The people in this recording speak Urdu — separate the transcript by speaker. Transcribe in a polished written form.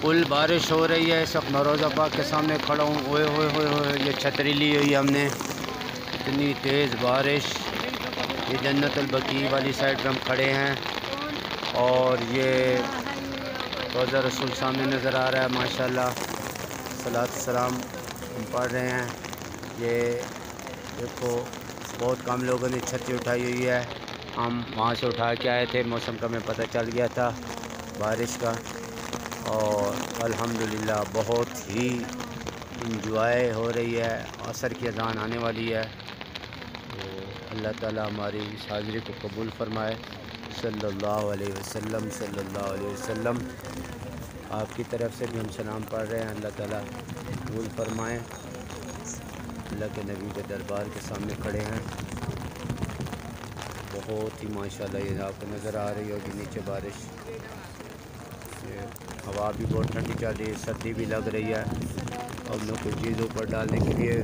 Speaker 1: فل بارش ہو رہی ہے. اس وقت نوروز پاک کے سامنے کھڑا ہوں. اوئے ہوئے ہوئے ہوئے یہ چھتری لی ہوئی ہم نے. اتنی تیز بارش. یہ جنت البقیع والی سائڈ پہ ہم کھڑے ہیں اور یہ روضہ رسول سامنے نظر آ رہا ہے. ماشاءاللہ صلاۃ السلام ہم پڑھ رہے ہیں. یہ دیکھو بہت کم لوگوں نے چھتری اٹھائی ہوئی ہے. ہم وہاں سے اٹھا کے آئے تھے. موسم کا ہمیں پتہ چل گیا تھا بارش کا, اور الحمدللہ بہت ہی انجوائے ہو رہی ہے. عصر کی اذان آنے والی ہے تو اللہ تعالیٰ ہماری اس حاضری کو قبول فرمائے. صلی اللہ علیہ وسلم صلی اللہ علیہ وسلم. آپ کی طرف سے بھی ہم سلام پڑھ رہے ہیں. اللہ تعالیٰ قبول فرمائے. اللہ کے نبی کے دربار کے سامنے کھڑے ہیں. بہت ہی ماشاءاللہ یہ آپ کو نظر آ رہی ہوگی نیچے بارش. ہوا بھی بہت ٹھنڈی چل رہی ہے, سردی بھی لگ رہی ہے. اب میں کچھ چیز اوپر ڈالنے کے لیے